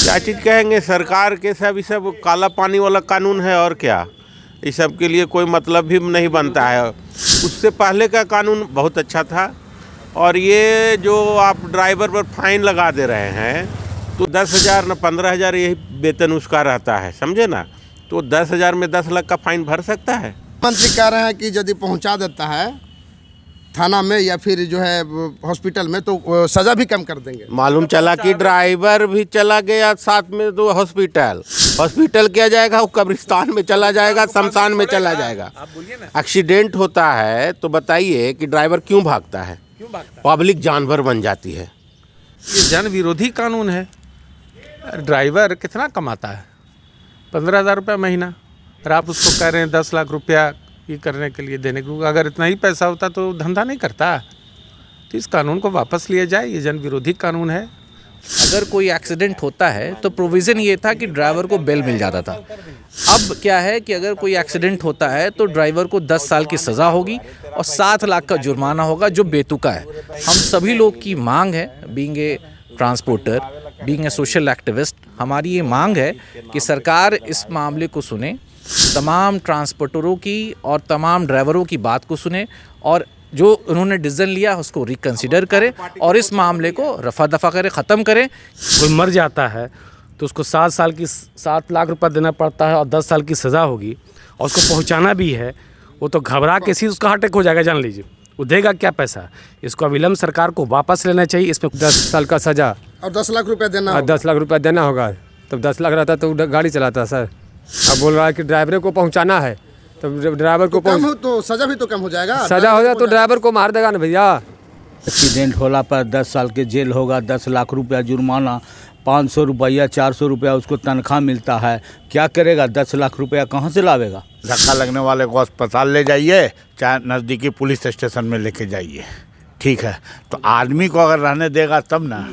क्या चीज़ कहेंगे, सरकार के सब ये सब काला पानी वाला कानून है और क्या, इस सब के लिए कोई मतलब भी नहीं बनता है। उससे पहले का कानून बहुत अच्छा था। और ये जो आप ड्राइवर पर फाइन लगा दे रहे हैं तो 10,000 न 15,000 यही वेतन उसका रहता है, समझे ना। तो 10,000 में 10 लाख का फाइन भर सकता है। मंत्री कह रहे हैं कि यदि पहुंचा देता है थाना में या फिर जो है हॉस्पिटल में तो सज़ा भी कम कर देंगे। मालूम चला कि ड्राइवर भी चला गया साथ में, तो हॉस्पिटल किया जाएगा, वो कब्रिस्तान में चला जाएगा, शमशान में चला जाएगा। एक्सीडेंट होता है तो बताइए कि ड्राइवर क्यों भागता है? पब्लिक जानवर बन जाती है। ये जन विरोधी कानून है। ड्राइवर कितना कमाता है? 15,000 रुपये महीना, और आप उसको कह रहे हैं 10 लाख रुपया ये करने के लिए देने को। अगर इतना ही पैसा होता तो धंधा नहीं करता। तो इस कानून को वापस लिया जाए, ये जन विरोधी कानून है। अगर कोई एक्सीडेंट होता है तो प्रोविज़न ये था कि ड्राइवर को बेल मिल जाता था। अब क्या है कि अगर कोई एक्सीडेंट होता है तो ड्राइवर को 10 साल की सज़ा होगी और 7 लाख का जुर्माना होगा, जो बेतुका है। हम सभी लोग की मांग है, being a transporter, being a social activist, हमारी ये मांग है कि सरकार इस मामले को सुने, तमाम ट्रांसपोर्टरों की और तमाम ड्राइवरों की बात को सुने और जो उन्होंने डिसीजन लिया उसको रिकंसिडर करे और इस मामले को रफा दफा करे, ख़त्म करें। कोई मर जाता है तो उसको 7 लाख रुपया देना पड़ता है और 10 साल की सज़ा होगी, और उसको पहुंचाना भी है। वो तो घबरा के सीधे उसका हार्ट अटैक हो जाएगा, जान लीजिए। वो देगा क्या पैसा? इसको अविलंब सरकार को वापस लेना चाहिए। इसमें 10 साल का सज़ा और 10 लाख रुपया देना, 10 लाख रुपया देना होगा। तब 10 लाख रहता तो गाड़ी चलाता सर। अब बोल रहा है कि ड्राइवर को पहुंचाना है, तो ड्राइवर को कम हो तो सज़ा भी तो कम हो जाएगा। सज़ा हो जाए तो ड्राइवर को मार देगा ना भैया। एक्सीडेंट होला पर 10 साल के जेल होगा, 10 लाख रुपया जुर्माना, 500 रुपया 400 रुपया उसको तनख्वाह मिलता है। क्या करेगा? 10 लाख रुपया कहाँ से लावेगा? धक्का लगने वाले को अस्पताल ले जाइए, चाहे नज़दीकी पुलिस स्टेशन में लेके जाइए, ठीक है। तो आदमी को अगर रहने देगा तब ना।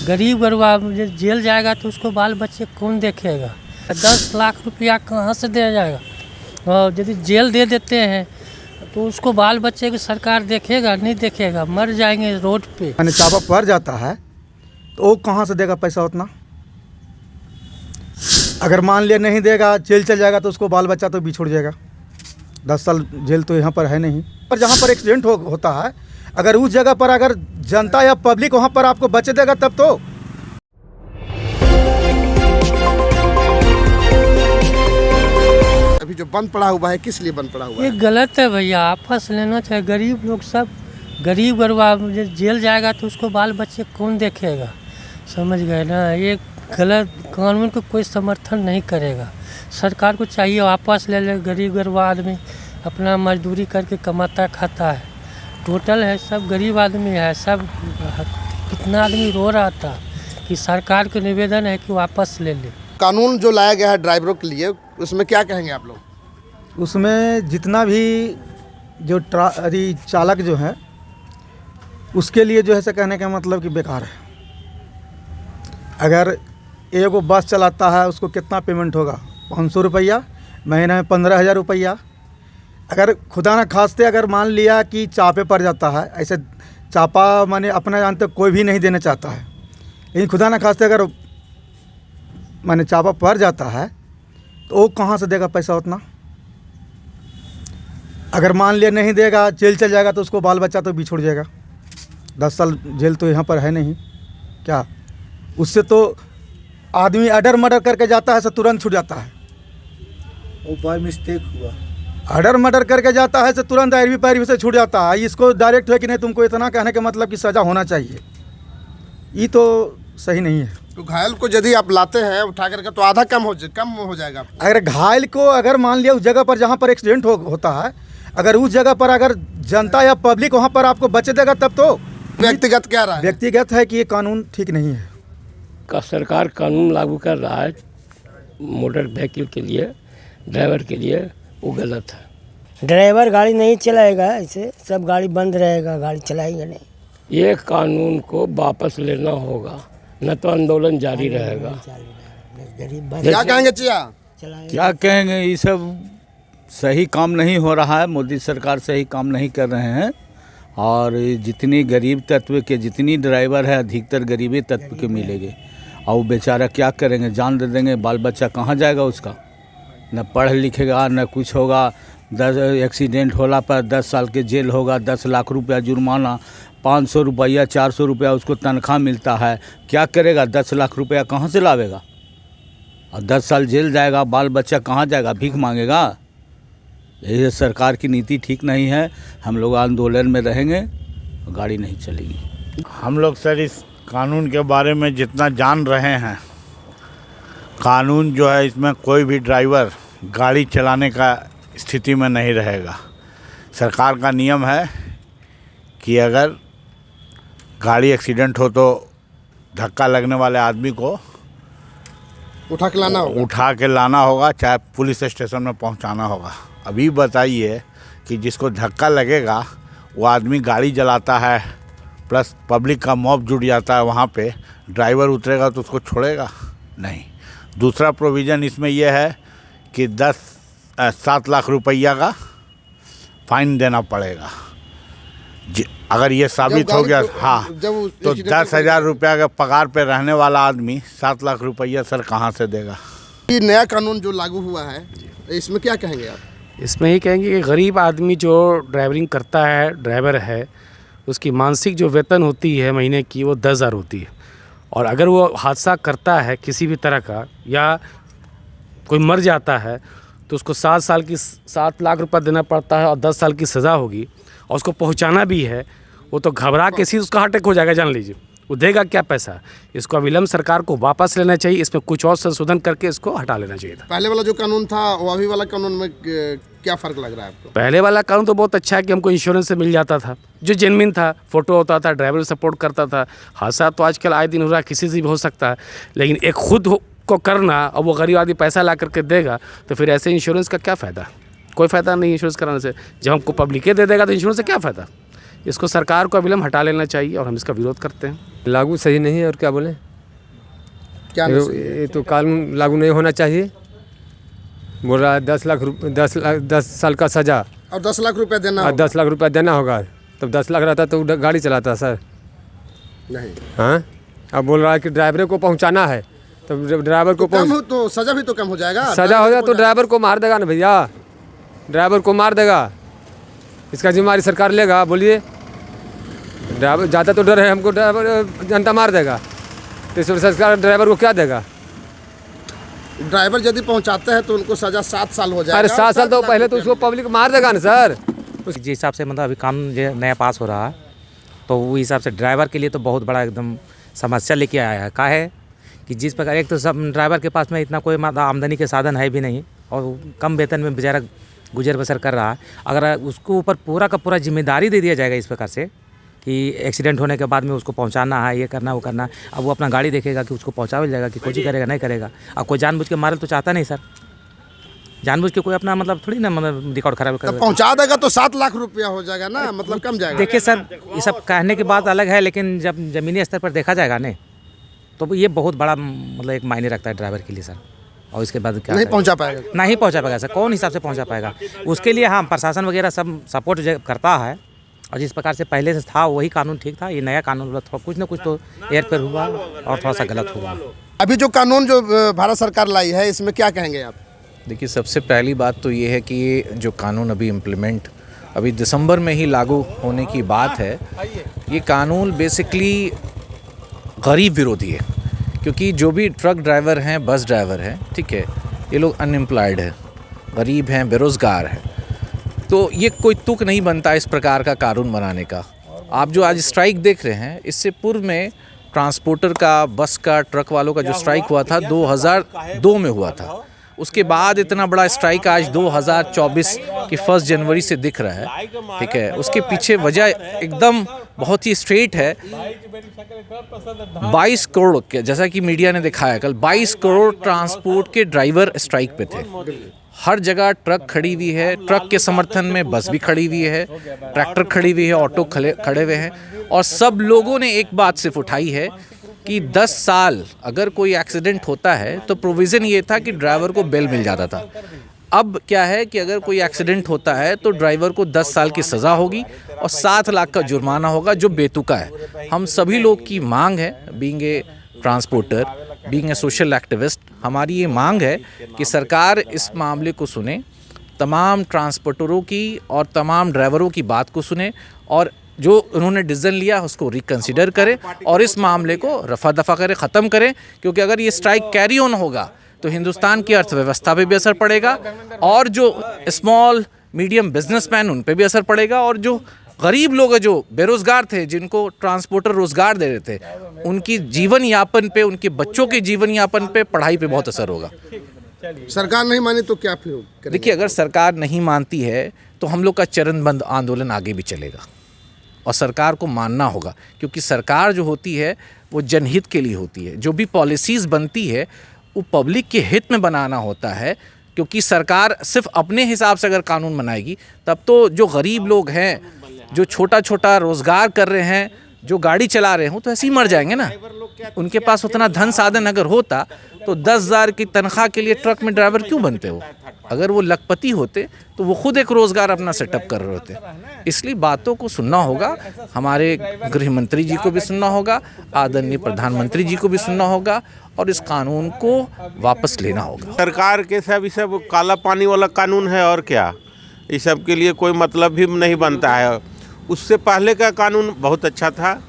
गरीब गरबा जेल जाएगा तो उसको बाल बच्चे कौन देखेगा? 10 लाख रुपया कहाँ से दिया जाएगा? और यदि जेल दे देते हैं तो उसको बाल बच्चे की सरकार देखेगा? नहीं देखेगा, मर जाएंगे रोड पे। मैंने चापा पड़ जाता है तो वो कहाँ से देगा पैसा उतना? अगर मान लिया नहीं देगा, जेल चल जाएगा तो उसको बाल बच्चा तो भी छोड़ जाएगा। 10 साल जेल तो यहाँ पर है नहीं। पर जहाँ पर एक्सीडेंट होता है, अगर उस जगह पर अगर जनता या पब्लिक वहाँ पर आपको बचे देगा तब तो। अभी जो बंद पड़ा हुआ है, किस लिए बंद पड़ा हुआ है? ये गलत है भैया, आपस लेना चाहिए। गरीब लोग सब गरीब गरबा जेल जाएगा तो उसको बाल बच्चे कौन देखेगा? समझ गए ना? ये गलत कानून को कोई समर्थन नहीं करेगा। सरकार को चाहिए वापस ले ले। गरीब गरबा आदमी अपना मजदूरी करके कमाता खाता है, टोटल है सब गरीब आदमी है। सब कितना आदमी रो रहा था कि सरकार को निवेदन है कि वापस ले ले। कानून जो लाया गया है ड्राइवरों के लिए, उसमें क्या कहेंगे आप लोग? उसमें जितना भी जो चालक जो है उसके लिए जो है से कहने का मतलब कि बेकार है। अगर एगो बस चलाता है उसको कितना पेमेंट होगा? 500 रुपया, महीने में 15,000 रुपया। अगर खुदा न खास्ते अगर मान लिया कि चापे पड़ जाता है, ऐसे चापा माने अपना जानते कोई भी नहीं देना चाहता है, लेकिन खुदा न खास्ते अगर माने चापा पड़ जाता है तो वो कहाँ से देगा पैसा उतना? अगर मान लिया नहीं देगा, जेल चल जाएगा तो उसको बाल बच्चा तो भी छोड़ जाएगा। 10 साल जेल तो यहाँ पर है नहीं क्या? उससे तो आदमी अडर मर्डर करके जाता है, तो तुरंत छूट जाता है। वो बाय मिस्टेक हुआ, अडर मर्डर करके जाता है तो तुरंत पैरवी पैरवी से छूट जाता है। इसको डायरेक्ट है कि नहीं, तुमको इतना कहने का मतलब कि सज़ा होना चाहिए, ये तो सही नहीं है। तो घायल को यदि आप लाते हैं उठा करके तो आधा कम हो जाएगा। अगर घायल को अगर मान लिया उस जगह पर जहाँ पर एक्सीडेंट होता है, अगर उस जगह पर अगर जनता या पब्लिक वहाँ पर आपको बचे देगा तब तो। व्यक्तिगत क्या रहा है? व्यक्तिगत है कि ये कानून ठीक नहीं है। का सरकार कानून लागू कर रहा है मोटर व्हीकल के लिए, ड्राइवर के लिए, वो गलत है। ड्राइवर गाड़ी नहीं चलाएगा, ऐसे सब गाड़ी बंद रहेगा, गाड़ी चलाएगा नहीं। ये कानून को वापस लेना होगा, न तो आंदोलन जारी रहेगा। क्या कहेंगे चिया? क्या कहेंगे? ये सब सही काम नहीं हो रहा है। मोदी सरकार सही काम नहीं कर रहे हैं, और जितनी गरीब तत्व के जितनी ड्राइवर है, अधिकतर गरीबी तत्व के मिलेंगे। और वो बेचारा क्या करेंगे, जान दे देंगे, बाल बच्चा कहाँ जाएगा उसका, न पढ़ लिखेगा न कुछ होगा। 10 एक्सीडेंट होला पर 10 साल के जेल होगा, 10 लाख रुपया जुर्माना, 500 रुपया 400 रुपया उसको तनख्वाह मिलता है। क्या करेगा, 10 लाख रुपया कहाँ से लावेगा? और 10 साल जेल जाएगा, बाल बच्चा कहाँ जाएगा, भीख मांगेगा? यही सरकार की नीति ठीक नहीं है। हम लोग आंदोलन में रहेंगे, गाड़ी नहीं चलेगी। हम लोग सर इस कानून के बारे में जितना जान रहे हैं, कानून जो है इसमें कोई भी ड्राइवर गाड़ी चलाने का स्थिति में नहीं रहेगा। सरकार का नियम है कि अगर गाड़ी एक्सीडेंट हो तो धक्का लगने वाले आदमी को उठा के लाना होगा, चाहे पुलिस स्टेशन में पहुंचाना होगा। अभी बताइए कि जिसको धक्का लगेगा वो आदमी गाड़ी जलाता है, प्लस पब्लिक का मॉब जुट जाता है वहाँ पे, ड्राइवर उतरेगा तो उसको छोड़ेगा नहीं। दूसरा प्रोविज़न इसमें यह है कि 7 लाख रुपया का फ़ाइन देना पड़ेगा। अगर ये साबित हो गया तो 10,000 रुपया के पगार पे रहने वाला आदमी 7 लाख रुपया सर कहाँ से देगा? ये नया कानून जो लागू हुआ है, इसमें क्या कहेंगे आप? इसमें ही कहेंगे कि गरीब आदमी जो ड्राइवरिंग करता है, ड्राइवर है, उसकी मानसिक जो वेतन होती है महीने की वो 10,000 होती है। और अगर वो हादसा करता है किसी भी तरह का या कोई मर जाता है तो उसको 7 लाख रुपया देना पड़ता है और 10 साल की सज़ा होगी। और उसको पहुंचाना भी है, वो तो घबरा के सीधे उसका हार्ट अटैक हो जाएगा, जान लीजिए। वो देगा क्या पैसा? इसको अविलंब सरकार को वापस लेना चाहिए, इसमें कुछ और संशोधन करके इसको हटा लेना चाहिए था। पहले वाला जो कानून था वो अभी वाला कानून में क्या फ़र्क लग रहा है आपको? पहले वाला कानून तो बहुत अच्छा है कि हमको इंश्योरेंस से मिल जाता था, जो जेन्युइन था, फोटो होता था, ड्राइवर सपोर्ट करता था। हादसा तो आजकल आए दिन हो रहा है, किसी से भी हो सकता है, लेकिन एक खुद को करना और वो गरीब आदमी पैसा ला करके देगा तो फिर ऐसे इंश्योरेंस का क्या फ़ायदा? कोई फ़ायदा नहीं इंश्योरेंस कराने से। जब हमको पब्लिक दे देगा तो इंश्योरेंस से क्या फ़ायदा? इसको सरकार को अविलंब हटा लेना चाहिए और हम इसका विरोध करते हैं। लागू सही नहीं है और क्या बोले, क्या ये तो कानून लागू नहीं होना चाहिए। बोल रहा है 10 साल का सज़ा और 10 लाख रुपया देना और 10 लाख रुपया देना होगा। तब 10 लाख रहता तो गाड़ी चलाता सर नहीं। हाँ, अब बोल रहा है कि ड्राइवर को पहुंचाना है, तो ड्राइवर को कम हो तो सज़ा भी तो कम हो जाएगा। सज़ा हो जाए तो ड्राइवर को मार देगा ना भैया, ड्राइवर को मार देगा, इसका जिम्मेदारी सरकार लेगा? बोलिए, ड्राइवर ज़्यादा तो डर है हमको, ड्राइवर जनता मार देगा तो इस सरकार ड्राइवर को क्या देगा? ड्राइवर यदि पहुंचाते हैं तो उनको सज़ा 7 साल हो जाएगा। अरे 7 साल तो पहले तो उसको पब्लिक मार देगा ना सर। जिस हिसाब से मतलब अभी कानून जो नया पास हो रहा है तो वो हिसाब से ड्राइवर के लिए तो बहुत बड़ा एकदम समस्या लेके आया है। का है कि जिस प्रकार एक तो सब ड्राइवर के पास में इतना कोई आमदनी के साधन है भी नहीं और कम वेतन में बेचारा गुजर बसर कर रहा है। अगर उसको ऊपर पूरा का पूरा जिम्मेदारी दे दिया जाएगा इस प्रकार से कि एक्सीडेंट होने के बाद में उसको पहुंचाना है, ये करना वो करना, अब वो अपना गाड़ी देखेगा कि उसको पहुंचा जाएगा कि कुछ ही करेगा नहीं करेगा। अब कोई जानबूझ के मारल तो चाहता नहीं सर, जानबूझ के कोई अपना मतलब थोड़ी ना मतलब रिकॉर्ड खराब कर पहुंचा देगा तो 7 लाख रुपया हो जाएगा ना, मतलब कम जाएगा। देखिए सर, ये सब कहने की बात अलग है, लेकिन जब ज़मीनी स्तर पर देखा जाएगा ना तो ये बहुत बड़ा मतलब एक मायने रखता है ड्राइवर के लिए सर। और इसके बाद क्या नहीं पहुंचा पाएगा, नहीं पहुंचा पाएगा सर, कौन हिसाब से पहुंचा पाएगा? उसके लिए हाँ प्रशासन वगैरह सब सपोर्ट करता है और जिस प्रकार से पहले से था वही कानून ठीक था। ये नया कानून थोड़ा कुछ ना कुछ तो एयर पर हुआ और थोड़ा सा गलत हुआ। अभी जो कानून जो भारत सरकार लाई है इसमें क्या कहेंगे आप? देखिए, सबसे पहली बात तो ये है कि ये जो कानून अभी इम्प्लीमेंट अभी दिसंबर में ही लागू होने की बात है। ये कानून बेसिकली गरीब विरोधी है, क्योंकि जो भी ट्रक ड्राइवर हैं, बस ड्राइवर हैं, ठीक है, ये लोग अनएम्प्लॉयड हैं, गरीब हैं, बेरोज़गार हैं। तो ये कोई तुक नहीं बनता इस प्रकार का कानून बनाने का। आप जो आज स्ट्राइक देख रहे हैं, इससे पूर्व में ट्रांसपोर्टर का, बस का, ट्रक वालों का जो स्ट्राइक हुआ था 2002 में हुआ था। उसके बाद इतना बड़ा स्ट्राइक आज 2024 की 1 जनवरी से दिख रहा है, ठीक है। उसके पीछे वजह एकदम बहुत ही स्ट्रेट है। 22 करोड़ के, जैसा कि मीडिया ने दिखाया कल, 22 करोड़ ट्रांसपोर्ट के ड्राइवर स्ट्राइक पे थे। हर जगह ट्रक खड़ी हुई है, ट्रक के समर्थन में बस भी खड़ी हुई है, ट्रैक्टर खड़ी हुई है, ऑटो खड़े हुए हैं, और सब लोगों ने एक बात सिर्फ उठाई है कि 10 साल अगर कोई एक्सीडेंट होता है तो प्रोविज़न ये था कि ड्राइवर को बेल मिल जाता था। अब क्या है कि अगर कोई एक्सीडेंट होता है तो ड्राइवर को 10 साल की सज़ा होगी और 7 लाख का जुर्माना होगा, जो बेतुका है। हम सभी लोग की मांग है, being a transporter, being a social activist, हमारी ये मांग है कि सरकार इस मामले को सुने, तमाम ट्रांसपोर्टरों की और तमाम ड्राइवरों की बात को सुने और जो उन्होंने डिसीजन लिया उसको रिकंसिडर करे और इस मामले को रफा दफा करे, ख़त्म करें। क्योंकि अगर ये स्ट्राइक कैरी ऑन होगा तो हिंदुस्तान की अर्थव्यवस्था पे भी असर पड़ेगा और जो स्मॉल मीडियम बिजनेसमैन उन पे भी असर पड़ेगा और जो गरीब लोग हैं, जो बेरोज़गार थे, जिनको ट्रांसपोर्टर रोज़गार दे रहे थे, उनकी जीवन यापन पे, उनके बच्चों के जीवन यापन पे, पढ़ाई पे बहुत असर होगा। सरकार नहीं माने तो क्या फिर करेंगे? देखिए, अगर सरकार नहीं मानती है तो हम लोग का चरणबद्ध आंदोलन आगे भी चलेगा और सरकार को मानना होगा, क्योंकि सरकार जो होती है वो जनहित के लिए होती है। जो भी पॉलिसीज़ बनती है वो पब्लिक के हित में बनाना होता है, क्योंकि सरकार सिर्फ अपने हिसाब से अगर कानून बनाएगी तब तो जो गरीब लोग हैं, जो छोटा छोटा रोज़गार कर रहे हैं, जो गाड़ी चला रहे हों, तो ऐसे ही मर जाएंगे ना। उनके पास उतना धन साधन अगर होता तो 10,000 की तनख्वाह के लिए ट्रक में ड्राइवर क्यों बनते हो? अगर वो लखपति होते तो वो खुद एक रोज़गार अपना सेटअप कर रहे होते। इसलिए बातों को सुनना होगा, हमारे गृह मंत्री जी को भी सुनना होगा, आदरणीय प्रधानमंत्री जी को भी सुनना होगा और इस कानून को वापस लेना होगा। सरकार के सब सब काला पानी वाला कानून है और क्या, इस सब के लिए कोई मतलब भी नहीं बनता है। उससे पहले का कानून बहुत अच्छा था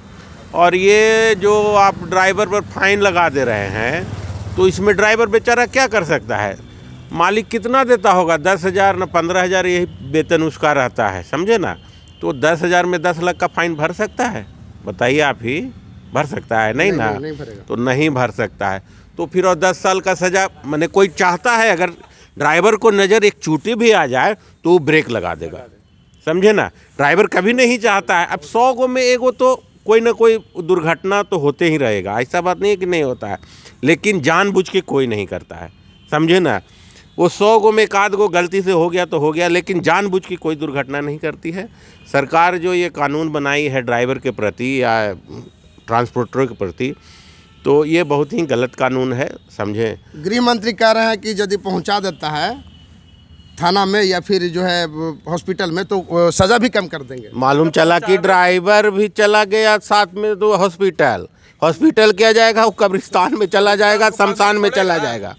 और ये जो आप ड्राइवर पर फाइन लगा दे रहे हैं तो इसमें ड्राइवर बेचारा क्या कर सकता है? मालिक कितना देता होगा? 10,000 न 15,000 यही वेतन उसका रहता है, समझे ना। तो 10,000 में 10 लाख का फाइन भर सकता है? बताइए, आप ही भर सकता है? नहीं ना, तो नहीं भर सकता है। तो फिर और 10 साल का सज़ा, मैंने कोई चाहता है अगर ड्राइवर को नज़र एक चूटी भी आ जाए तो वो ब्रेक लगा देगा, समझे ना। ड्राइवर कभी नहीं चाहता है। अब 100 गो में एगो तो कोई ना कोई दुर्घटना तो होते ही रहेगा, ऐसा बात नहीं है कि नहीं होता है, लेकिन जानबूझ के कोई नहीं करता है, समझे ना। वो 100 गो में एक आध गो गलती से हो गया तो हो गया, लेकिन जानबूझ के कोई दुर्घटना नहीं करती है। सरकार जो ये कानून बनाई है ड्राइवर के प्रति या ट्रांसपोर्टरों के प्रति, तो ये बहुत ही गलत कानून है, समझे। गृह मंत्री कह रहे हैं कि यदि पहुंचा देता है थाना में या फिर जो है हॉस्पिटल में तो सज़ा भी कम कर देंगे। मालूम चला कि ड्राइवर भी चला गया साथ में तो हॉस्पिटल क्या जाएगा, वो कब्रिस्तान में चला जाएगा, शमशान में चला जाएगा।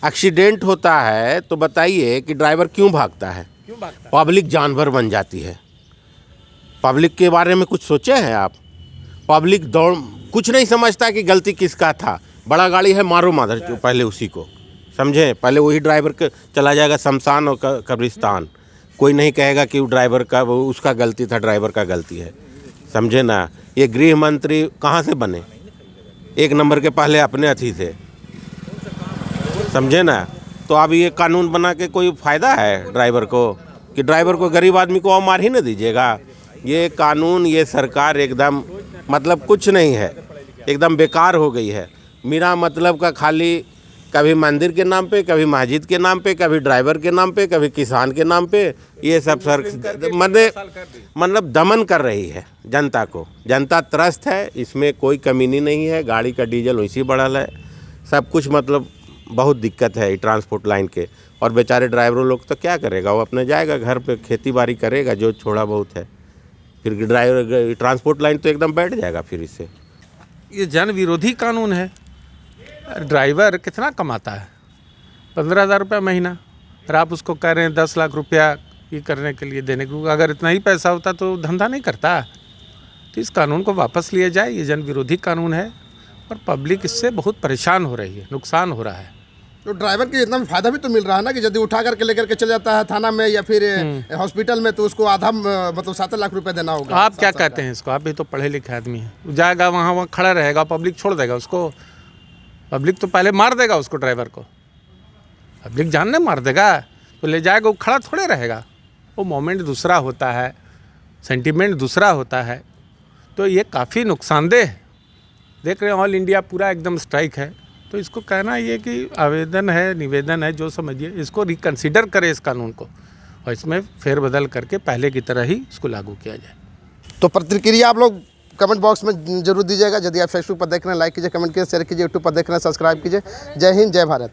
एक्सीडेंट होता है तो बताइए कि ड्राइवर क्यों भागता है? पब्लिक जानवर बन जाती है। पब्लिक के बारे में कुछ सोचे हैं आप? पब्लिक दौड़ कुछ नहीं समझता कि गलती किसका था। बड़ा गाड़ी है, मारो माधर पहले उसी को, समझे। पहले वही ड्राइवर के चला जाएगा शमशान और कब्रिस्तान। कोई नहीं कहेगा कि वो ड्राइवर का, वो उसका गलती था, ड्राइवर का गलती है, समझे ना। ये गृह मंत्री कहाँ से बने? एक नंबर के पहले अपने अथी से, समझे ना। तो अब ये कानून बना के कोई फ़ायदा है ड्राइवर को? कि ड्राइवर को, गरीब आदमी को और मार ही न दीजिएगा। ये कानून, ये सरकार एकदम मतलब कुछ नहीं है, एकदम बेकार हो गई है। मेरा मतलब का खाली कभी मंदिर के नाम पे, कभी मस्जिद के नाम पे, कभी ड्राइवर के नाम पे, कभी किसान के नाम पे, ये सब सर मतलब दमन कर रही है जनता को। जनता त्रस्त है, इसमें कोई कमीनी नहीं है। गाड़ी का डीजल वैसे बढ़ल है, सब कुछ मतलब बहुत दिक्कत है ट्रांसपोर्ट लाइन के। और बेचारे ड्राइवरों लोग तो क्या करेगा, वो अपने जाएगा घर पे, खेती बाड़ी करेगा जो थोड़ा बहुत है, फिर ड्राइवर ट्रांसपोर्ट लाइन तो एकदम बैठ जाएगा फिर इससे। ये जन विरोधी कानून है। ड्राइवर कितना कमाता है? 15,000 रुपये महीना, और आप उसको कह रहे हैं 10 लाख रुपया ये करने के लिए देने को। अगर इतना ही पैसा होता तो धंधा नहीं करता। तो इस कानून को वापस लिया जाए। ये जन विरोधी कानून है और पब्लिक इससे बहुत परेशान हो रही है, नुकसान हो रहा है। तो ड्राइवर के इतना फ़ायदा भी तो मिल रहा है ना, कि यदि उठा करके लेकर के चले जाता है थाना में या फिर हॉस्पिटल में तो उसको आधा मतलब 7 लाख रुपए देना होगा। आप क्या कहते हैं इसको? आप भी तो पढ़े लिखे आदमी हैं। जाएगा वहाँ खड़ा रहेगा, पब्लिक छोड़ देगा उसको? पब्लिक तो पहले मार देगा उसको, ड्राइवर को। पब्लिक जानने मार देगा तो ले जाएगा, वो खड़ा थोड़े रहेगा। वो मोमेंट दूसरा होता है, सेंटीमेंट दूसरा होता है। तो ये काफ़ी नुकसानदेह है। देख रहे हैं ऑल इंडिया पूरा एकदम स्ट्राइक है। तो इसको कहना ये कि आवेदन है, निवेदन है, जो समझिए, इसको रिकंसिडर करें इस कानून को और इसमें फेरबदल करके पहले की तरह ही इसको लागू किया जाए। तो प्रतिक्रिया आप लोग कमेंट बॉक्स में जरूर दीजिएगा। यदि आप फेसबुक पर देख रहे हैं लाइक कीजिए, कमेंट कीजिए, शेयर कीजिए, यूट्यूब पर देख रहे हैं सब्सक्राइब कीजिए। जय हिंद, जय भारत।